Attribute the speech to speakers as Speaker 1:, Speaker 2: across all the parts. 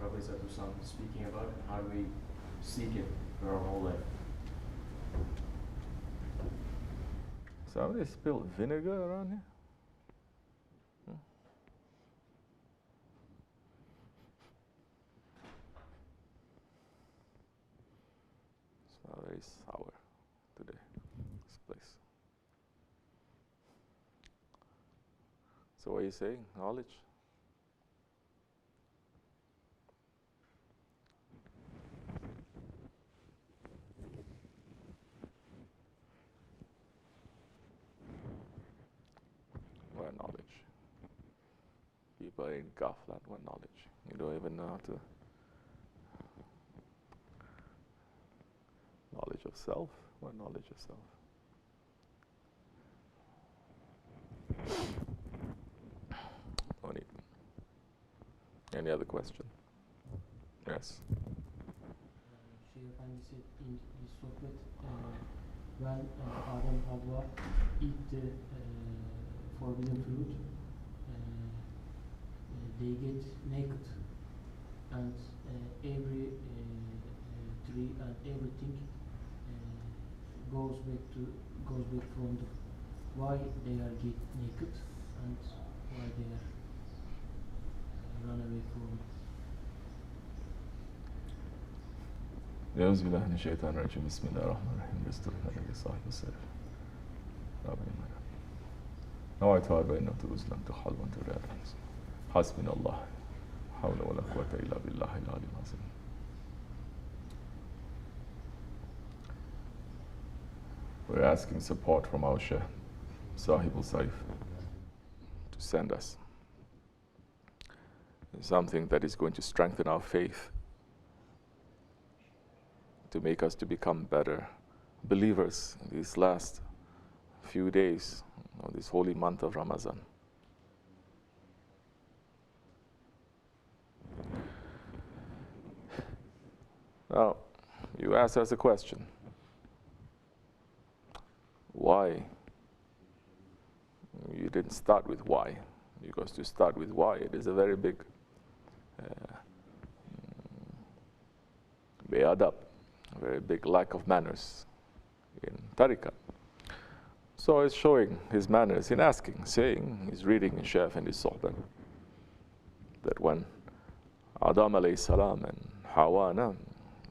Speaker 1: Rabbi Zatusam speaking about it, how do we seek it for our whole life?
Speaker 2: Somebody spilled vinegar around here? It's very sour today, this place. So what are you saying? Knowledge? What knowledge? People in Ghaflat, what knowledge? You don't even know how to. Knowledge of self? What knowledge of self? Any other question? Yes.
Speaker 3: Sheikh Effendi said in his sohbet, when Adam and Hawa eat the forbidden fruit, they get naked, and every tree and everything goes back from the why they are get naked and why they are run away from.
Speaker 2: أعوذ بالله من الشيطان الرجيم بسم الله الرحمن الرحيم استغفر الله صاحب السر نوعت هذا إنه ترز لم تخل وأنت رأيت حسبنا الله حول ولا قوة إلا بالله العلي العظيم. We're asking support from our Shaykh Sahib al-Saif to send us something that is going to strengthen our faith, to make us to become better believers in these last few days of this holy month of Ramadan. Now, you asked us a question. Why? You didn't start with why, because to start with why, it is a very big be'adab, a very big lack of manners in tariqah. So he's showing his manners in asking, saying, he's reading in Shaykh and his sohbah, that when Adam alayhi salam and Hawa,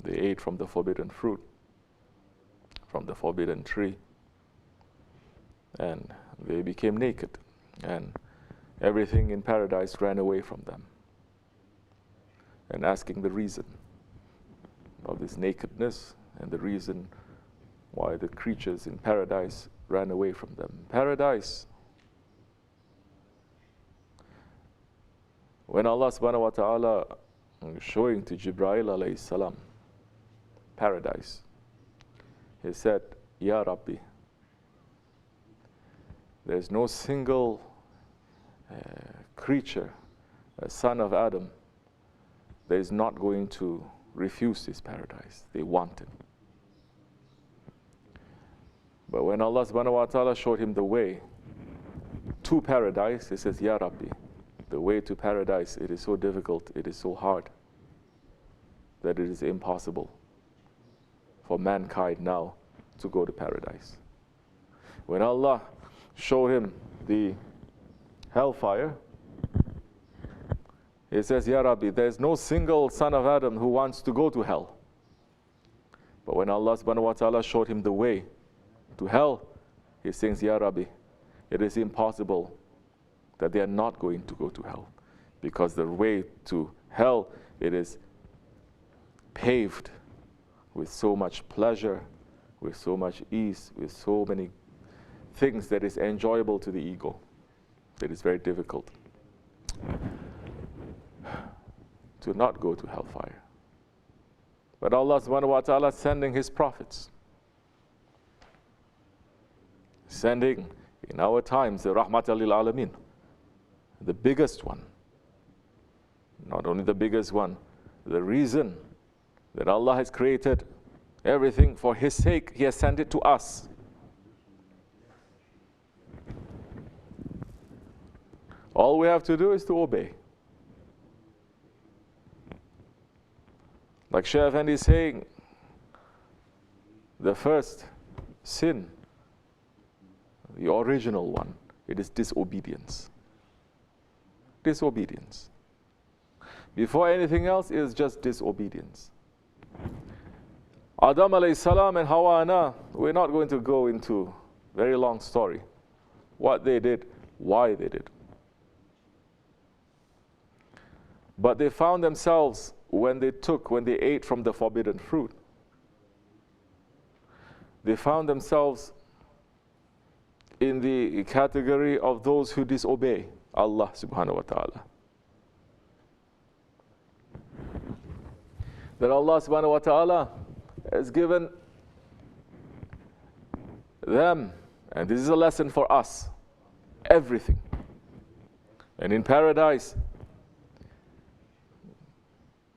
Speaker 2: they ate from the forbidden fruit, from the forbidden tree, and they became naked, and everything in paradise ran away from them. And asking the reason of this nakedness and the reason why the creatures in paradise ran away from them. Paradise, when Allah subhanahu wa ta'ala showing to Jibreel alayhi salam paradise, he said, Ya Rabbi, there's no single creature, a son of Adam, that is not going to refuse this paradise. They want it. But when Allah subhanahu wa ta'ala showed him the way to paradise, he says, Ya Rabbi, the way to paradise, it is so difficult, it is so hard, that it is impossible for mankind now to go to paradise. When Allah showed him the hellfire, he says, Ya Rabbi, there's no single son of Adam who wants to go to hell. But when Allah subhanahu wa ta'ala showed him the way to hell, he says, Ya Rabbi, it is impossible that they are not going to go to hell, because the way to hell, it is paved with so much pleasure, with so much ease, with so many things that is enjoyable to the ego. It is very difficult to not go to hellfire. But Allah subhanahu wa ta'ala sending His prophets, sending in our times the Rahmatan lil Alameen, the biggest one. Not only the biggest one, the reason that Allah has created everything for His sake, He has sent it to us. All we have to do is to obey. Like Shaykh Effendi is saying, the first sin, the original one, it is disobedience. Disobedience. Before anything else, it is just disobedience. Adam alayhi salam and Hawa ana, we're not going to go into a very long story. What they did, why they did. But they found themselves when they ate from the forbidden fruit, they found themselves in the category of those who disobey Allah subhanahu wa ta'ala. That Allah subhanahu wa ta'ala has given them, and this is a lesson for us, everything. And in paradise,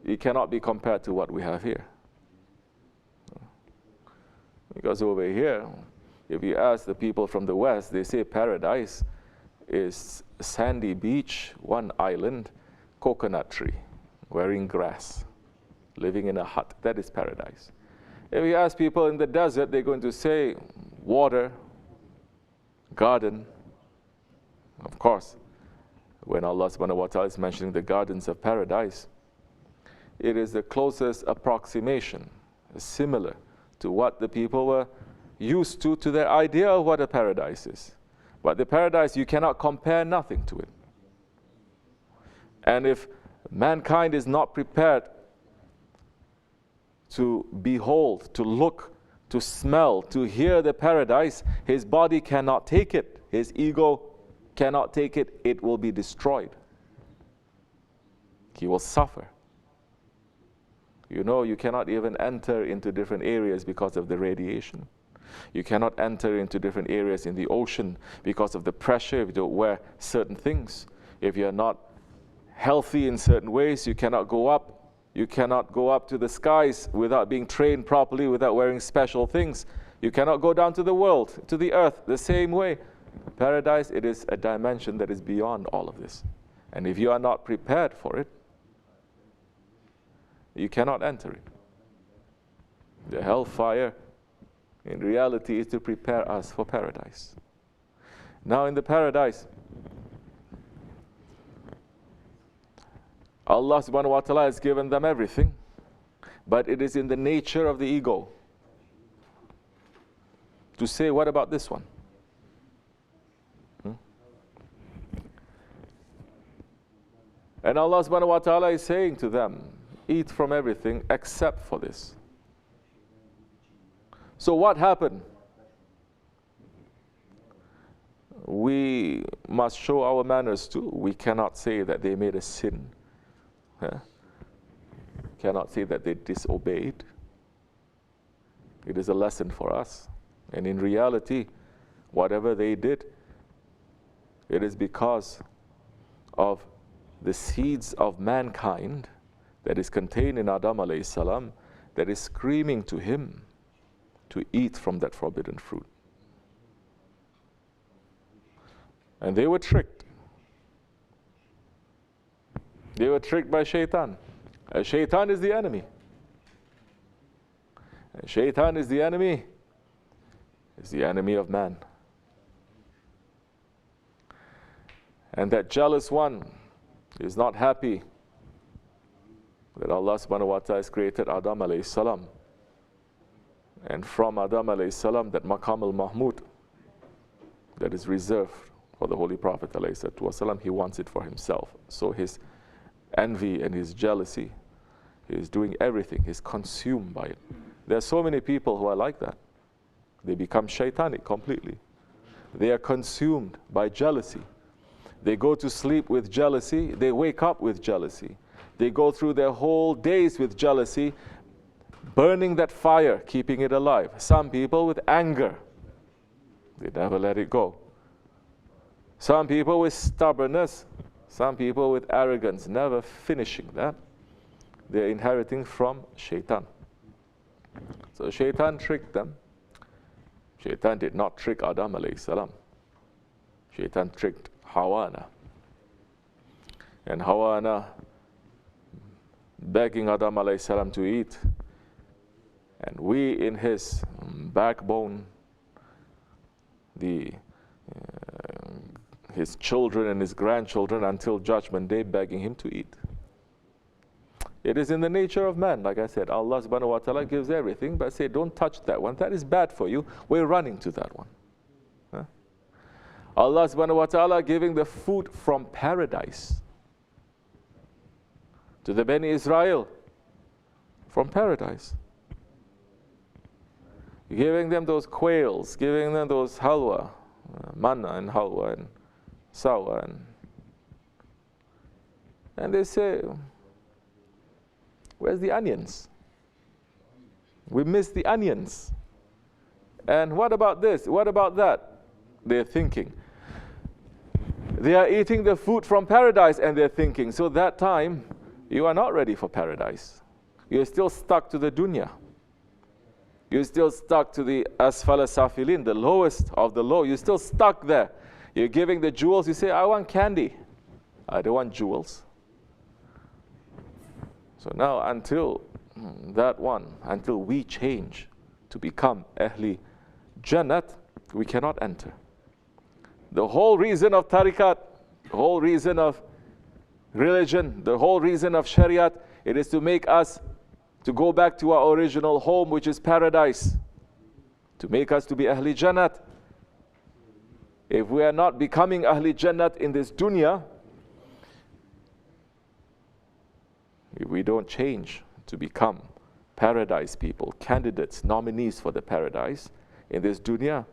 Speaker 2: it cannot be compared to what we have here. Because over here, if you ask the people from the West, they say paradise is a sandy beach, one island, coconut tree, wearing grass, living in a hut. That is paradise. If you ask people in the desert, they're going to say water, garden. Of course, when Allah subhanahu wa ta'ala is mentioning the gardens of paradise, it is the closest approximation, similar to what the people were used to their idea of what a paradise is. But the paradise, you cannot compare nothing to it. And if mankind is not prepared to behold, to look, to smell, to hear the paradise, his body cannot take it. His ego cannot take it. It will be destroyed. He will suffer. You know, you cannot even enter into different areas because of the radiation. You cannot enter into different areas in the ocean because of the pressure if you don't wear certain things. If you're not healthy in certain ways, you cannot go up. You cannot go up to the skies without being trained properly, without wearing special things. You cannot go down to the world, to the earth, the same way. Paradise, it is a dimension that is beyond all of this. And if you are not prepared for it, you cannot enter it. The hellfire, in reality, is to prepare us for paradise. Now in the paradise, Allah subhanahu wa ta'ala has given them everything, but it is in the nature of the ego to say, what about this one? And Allah subhanahu wa ta'ala is saying to them, eat from everything except for this. So what happened? We must show our manners too. We cannot say that they made a sin. Cannot say that they disobeyed. It is a lesson for us. And in reality, whatever they did, it is because of the seeds of mankind that is contained in Adam alayhi salam, that is screaming to him to eat from that forbidden fruit. And they were tricked. They were tricked by shaitan. Shaitan is the enemy. Shaitan is the enemy. Is the enemy of man. And that jealous one is not happy that Allah subhanahu wa ta'ala has created Adam alayhi salam. And from Adam alayhi salam, that Maqam al-Mahmud that is reserved for the Holy Prophet alayhi salatu wasalam, he wants it for himself. So his envy and his jealousy, he is doing everything, he's consumed by it. There are so many people who are like that. They become shaitanic completely. They are consumed by jealousy. They go to sleep with jealousy, they wake up with jealousy. They go through their whole days with jealousy, burning that fire, keeping it alive. Some people with anger, they never let it go. Some people with stubbornness, some people with arrogance, never finishing that. They're inheriting from shaitan. So shaitan tricked them. Shaitan did not trick Adam alayhi salam. Shaitan tricked Hawa ana. And Hawa ana begging Adam alayhi salam to eat. And we in his backbone, his children and his grandchildren until Judgment Day begging him to eat. It is in the nature of man, like I said. Allah subhanahu wa ta'ala gives everything, but say, don't touch that one. That is bad for you. We're running to that one. Huh? Allah subhanahu wa ta'ala giving the food from paradise to the Bani Israel from paradise. Giving them those quails, giving them those halwa, manna and halwa and sawa. And they say, where's the onions? We miss the onions. And what about this? What about that? They're thinking. They are eating the food from paradise and they're thinking. So that time, you are not ready for paradise. You're still stuck to the dunya. You're still stuck to the asfala safilin, the lowest of the low. You're still stuck there. You're giving the jewels. You say, I want candy. I don't want jewels. So now until until we change to become Ahli Jannat, we cannot enter. The whole reason of tariqat, the whole reason of religion, the whole reason of Shariat, it is to make us to go back to our original home, which is paradise, to make us to be Ahli Jannat. If we are not becoming Ahli Jannat in this dunya, if we don't change to become paradise people, candidates, nominees for the paradise in this dunya,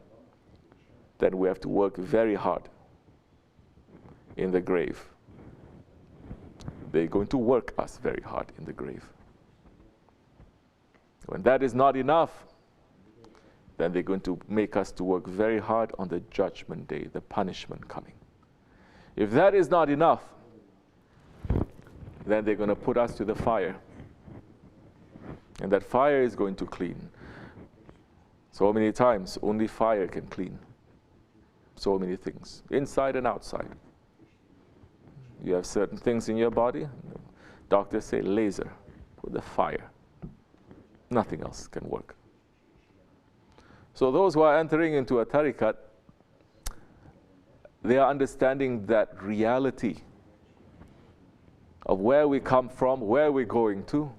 Speaker 2: then we have to work very hard in the grave. They're going to work us very hard in the grave. When that is not enough, then they're going to make us to work very hard on the Judgment Day, the punishment coming. If that is not enough, then they're going to put us to the fire. And that fire is going to clean. So many times, only fire can clean. So many things, inside and outside. You have certain things in your body, doctors say laser, put the fire. Nothing else can work. So those who are entering into a tariqat, they are understanding that reality of where we come from, where we're going to,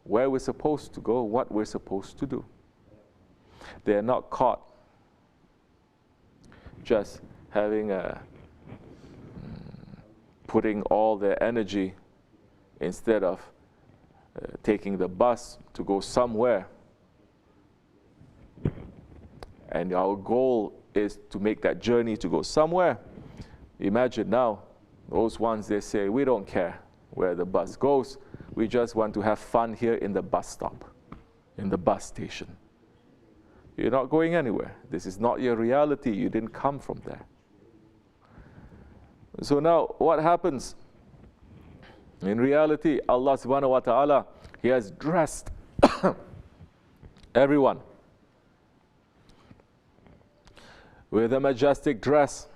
Speaker 2: where we're supposed to go, what we're supposed to do. They are not caught just having putting all their energy instead of taking the bus to go somewhere. And our goal is to make that journey to go somewhere. Imagine now, those ones, they say, we don't care where the bus goes. We just want to have fun here in the bus stop, in the bus station. You're not going anywhere. This is not your reality. You didn't come from there. So now, what happens? In reality, Allah subhanahu wa ta'ala, He has dressed everyone with a majestic dress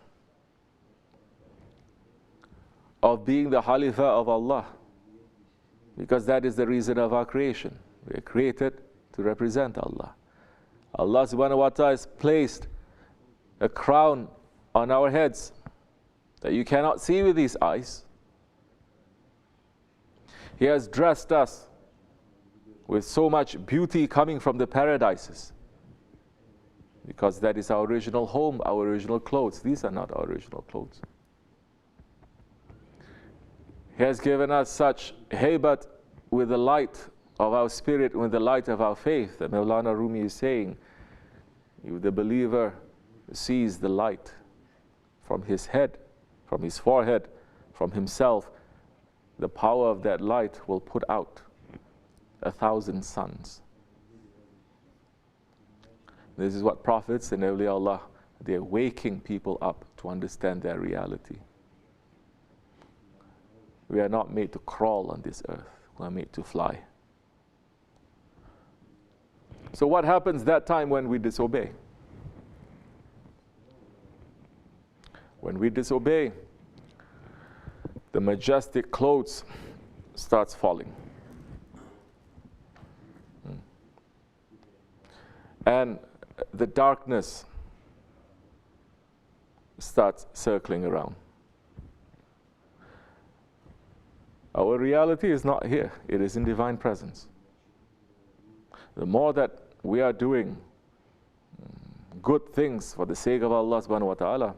Speaker 2: of being the Khalifa of Allah. Because that is the reason of our creation. We are created to represent Allah. Allah subhanahu wa ta'ala has placed a crown on our heads that you cannot see with these eyes. He has dressed us with so much beauty coming from the paradises. Because that is our original home, our original clothes. These are not our original clothes. He has given us such haybat with the light of our spirit, with the light of our faith. And Mawlana Rumi is saying, if the believer sees the light from his head, from his forehead, from himself, the power of that light will put out 1,000 suns. This is what prophets and awliya, they're waking people up to understand their reality. We are not made to crawl on this earth. We are made to fly. So what happens that time when we disobey? When we disobey, the majestic clothes starts falling. and the darkness starts circling around. Our reality is not here, it is in divine presence. The more that we are doing good things for the sake of Allah subhanahu wa ta'ala,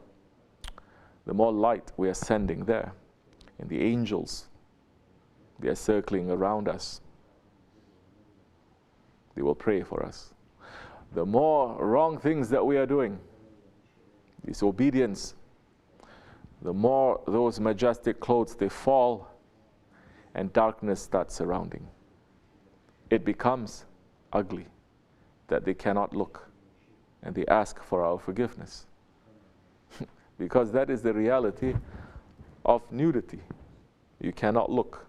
Speaker 2: the more light we are sending there. And the angels, they are circling around us. They will pray for us. The more wrong things that we are doing, disobedience, the more those majestic clothes, they fall and darkness starts surrounding. It becomes ugly that they cannot look, and they ask for our forgiveness. Because that is the reality of nudity. You cannot look.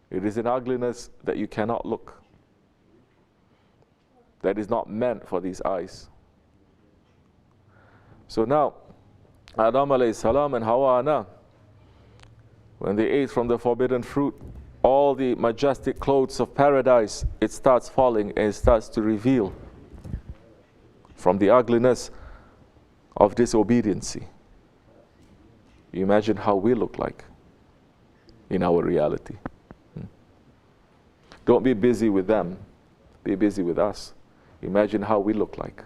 Speaker 2: It is an ugliness that you cannot look. That is not meant for these eyes. So now, Adam alayhi salam and Hawa, when they ate from the forbidden fruit, all the majestic clothes of paradise, it starts falling and it starts to reveal from the ugliness of disobedience. You imagine how we look like in our reality. Don't be busy with them, be busy with us. Imagine how we look like.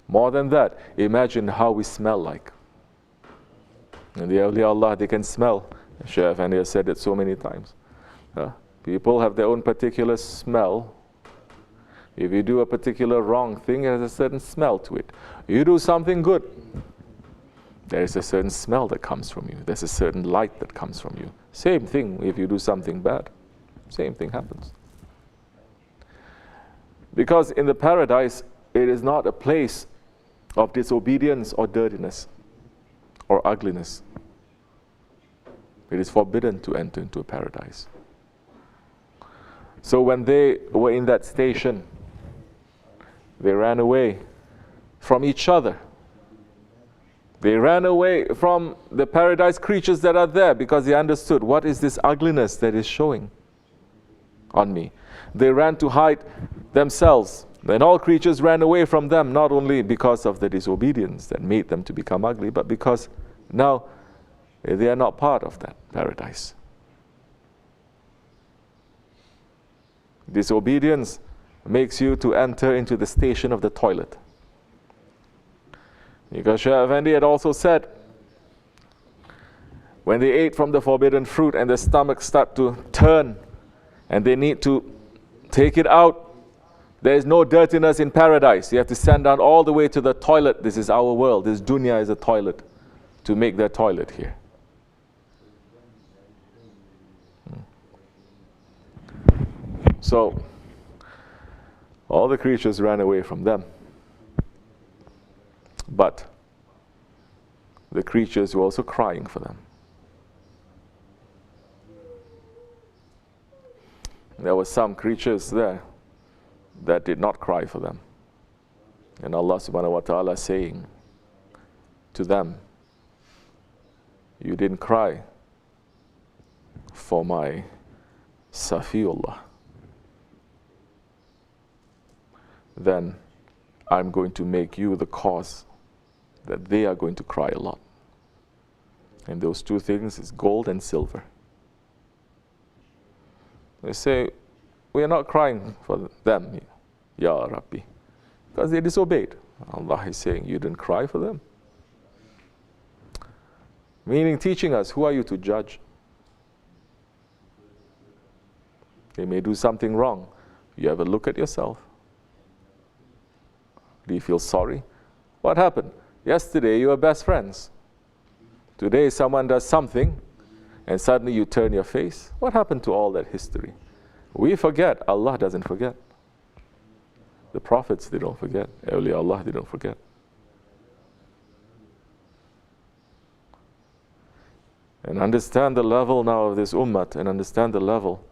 Speaker 2: More than that, imagine how we smell like. And the awliya Allah, they can smell. Shaykh Effendi has said it so many times. People have their own particular smell. If you do a particular wrong thing, it has a certain smell to it. You do something good, there is a certain smell that comes from you. There's a certain light that comes from you. Same thing if you do something bad. Same thing happens. Because in the paradise, it is not a place of disobedience or dirtiness or ugliness. It is forbidden to enter into a paradise. So when they were in that station, they ran away from each other. They ran away from the paradise creatures that are there because they understood, what is this ugliness that is showing on me? They ran to hide themselves. Then all creatures ran away from them, not only because of the disobedience that made them to become ugly, but because now they are not part of that paradise. Disobedience makes you to enter into the station of the toilet. Because Shaykh Effendi had also said, when they ate from the forbidden fruit and their stomachs start to turn and they need to take it out, there is no dirtiness in paradise. You have to stand down all the way to the toilet. This is our world. This dunya is a toilet, to make their toilet here. So, all the creatures ran away from them. But the creatures were also crying for them. There were some creatures there that did not cry for them. And Allah subhanahu wa ta'ala saying to them, you didn't cry for my Safiullah. Then I'm going to make you the cause that they are going to cry a lot. And those two things is gold and silver. They say, we are not crying for them, Ya Rabbi, because they disobeyed. Allah is saying, you didn't cry for them. Meaning teaching us, who are you to judge? They may do something wrong. You have a look at yourself. Do you feel sorry? What happened? Yesterday you were best friends. Today someone does something and suddenly you turn your face. What happened to all that history? We forget. Allah doesn't forget. The prophets, they don't forget. Awliya Allah, they don't forget. And understand the level now of this ummah, and understand the level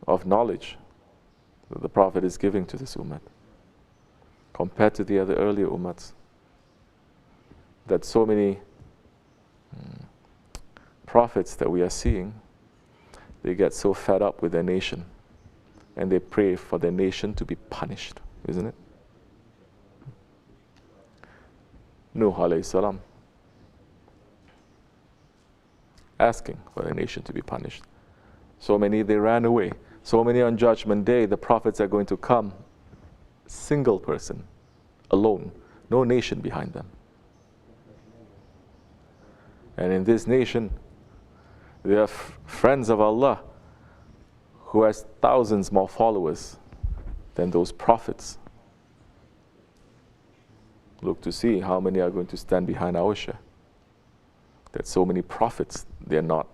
Speaker 2: of knowledge that the Prophet is giving to this ummah compared to the other earlier ummahs. That so many prophets that we are seeing, they get so fed up with their nation and they pray for their nation to be punished, isn't it? Nuh alayhi salam, asking for the nation to be punished. So many, they ran away. So many on Judgment Day, the prophets are going to come, single person, alone, no nation behind them. And in this nation, there are friends of Allah who has thousands more followers than those prophets. Look to see how many are going to stand behind our share. That so many prophets, they're not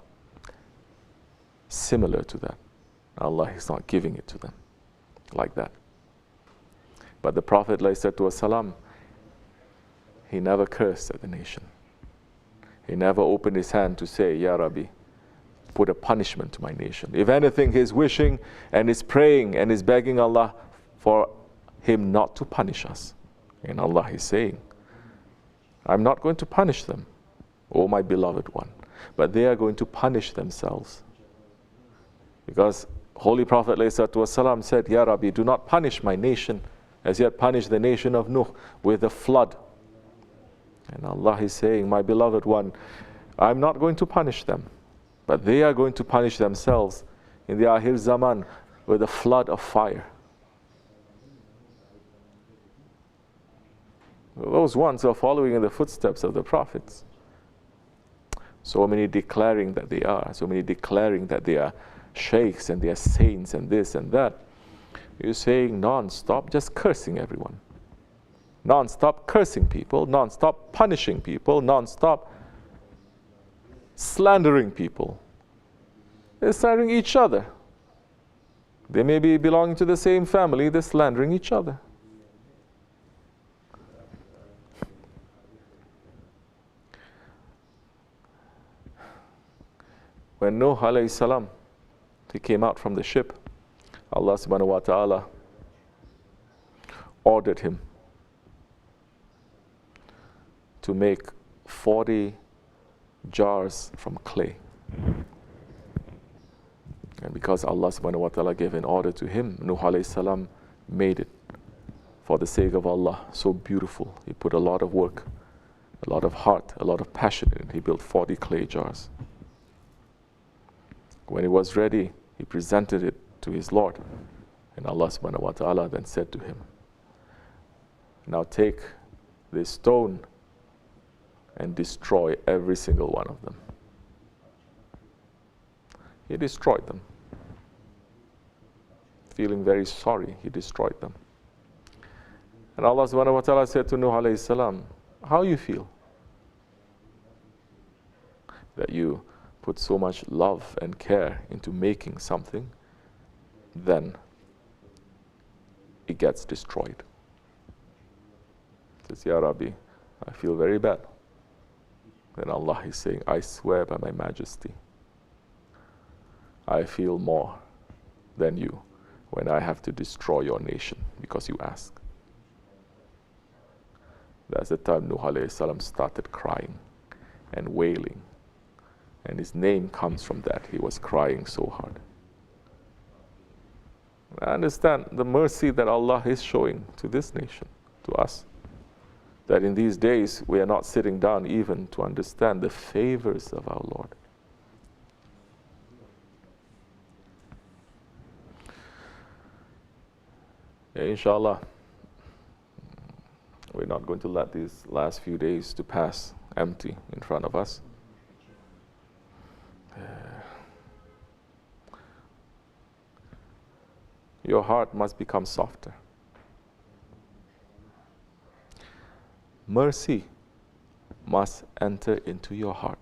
Speaker 2: similar to that. Allah is not giving it to them like that. But the Prophet ﷺ, he never cursed at the nation. He never opened his hand to say, Ya Rabbi, put a punishment to my nation. If anything, he's wishing and he's praying and he's begging Allah for him not to punish us. And Allah is saying, I'm not going to punish them, O my beloved one, but they are going to punish themselves. Because Holy Prophet ﷺ said, Ya Rabbi, do not punish my nation as you had punished the nation of Nuh with a flood. And Allah is saying, my beloved one, I'm not going to punish them, but they are going to punish themselves in the Akhir Zaman with a flood of fire. Those ones who are following in the footsteps of the prophets. So many declaring that they are, so many declaring that they are sheikhs and they are saints and this and that. You're saying non-stop, just cursing everyone. Non-stop cursing people, non-stop punishing people, non-stop slandering people. They're slandering each other. They may be belonging to the same family, they're slandering each other. When Nuh alayhi salam, he came out from the ship, Allah subhanahu wa ta'ala ordered him to make 40 jars from clay. And because Allah subhanahu wa ta'ala gave an order to him, Nuh alayhi salam made it for the sake of Allah. So beautiful. He put a lot of work, a lot of heart, a lot of passion in it. He built 40 clay jars. When it was ready, he presented it to his Lord. And Allah subhanahu wa ta'ala then said to him, now take this stone and destroy every single one of them. He destroyed them. Feeling very sorry, he destroyed them. And Allah subhanahu wa ta'ala said to Nuh alayhi salam, how you feel? That you put so much love and care into making something, then it gets destroyed. He says, Ya Rabbi, I feel very bad. Then Allah is saying, I swear by my majesty, I feel more than you when I have to destroy your nation because you ask. That's the time Nuh alayhi salam started crying and wailing. And his name comes from that. He was crying so hard. I understand the mercy that Allah is showing to this nation, to us. That in these days we are not sitting down even to understand the favors of our Lord. Inshallah, we're not going to let these last few days to pass empty in front of us. Your heart must become softer. Mercy must enter into your heart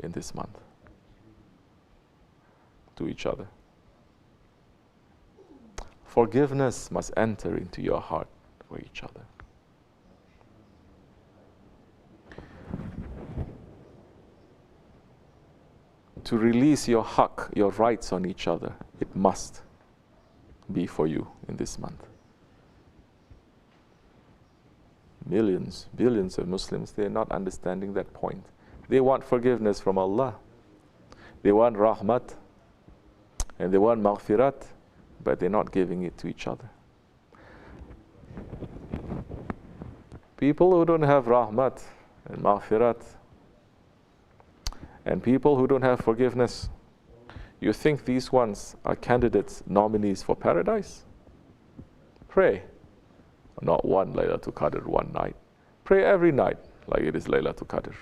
Speaker 2: in this month to each other. Forgiveness must enter into your heart for each other. To release your haqq, your rights on each other, it must be for you in this month. Millions, billions of Muslims, they are not understanding that point. They want forgiveness from Allah. They want rahmat, and they want maghfirat, but they're not giving it to each other. People who don't have rahmat and maghfirat, and people who don't have forgiveness, you think these ones are candidates, nominees for paradise? Pray. Not one Laylatul Qadr, one night. Pray every night like it is Laylatul Qadr.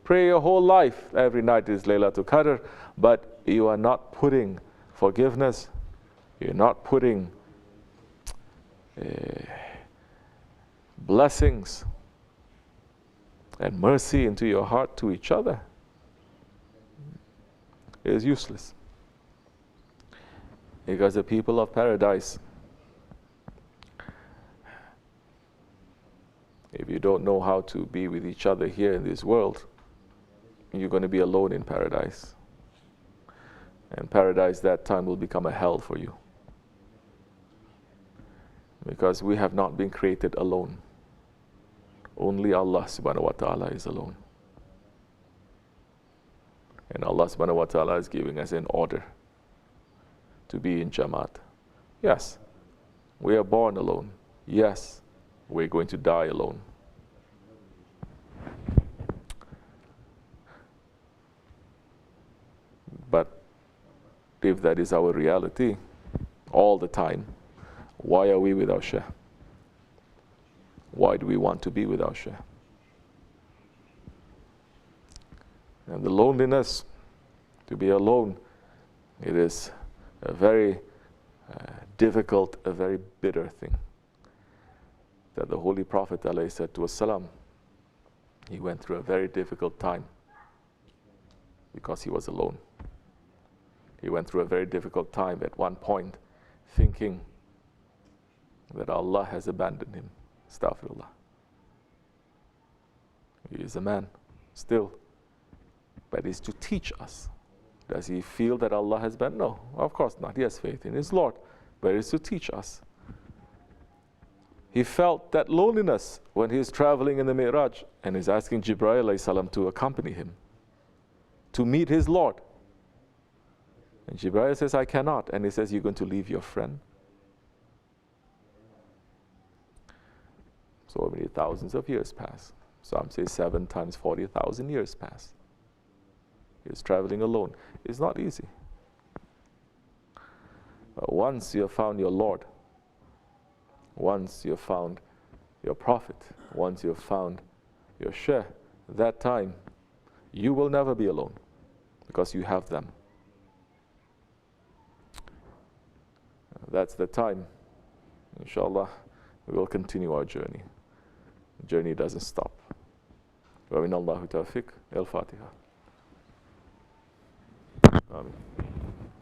Speaker 2: Pray your whole life, every night is Laylatul Qadr, but you are not putting forgiveness, you're not putting blessings and mercy into your heart to each other. It is useless. Because the people of paradise, if you don't know how to be with each other here in this world, you're going to be alone in paradise. And paradise that time will become a hell for you. Because we have not been created alone. Only Allah subhanahu wa ta'ala is alone. And Allah subhanahu wa ta'ala is giving us an order to be in Jamaat. Yes, we are born alone. Yes, we're going to die alone. But if that is our reality all the time, why are we with our Shaykh? Why do we want to be with our Shaykh? And the loneliness, to be alone, it is a very difficult, a very bitter thing. That the Holy Prophet ﷺ, he went through a very difficult time because he was alone. He went through a very difficult time at one point, thinking that Allah has abandoned him. Astaghfirullah. He is a man still, but it's to teach us. Does he feel that Allah has abandoned? No, of course not. He has faith in his Lord, but it's to teach us. He felt that loneliness when he is traveling in the Mi'raj and is asking Jibreel alayhi salam to accompany him to meet his Lord. And Jibreel says, I cannot. And he says, you're going to leave your friend? So many thousands of years pass. Some say 7 times 40,000 years pass. He was traveling alone. It's not easy. But once you have found your Lord, once you have found your Prophet, once you have found your Shaykh, that time you will never be alone because you have them. That's the time, inshallah, we will continue our journey. The journey doesn't stop. Wa min Allahu tawfiq. Al-Fatiha. Amen.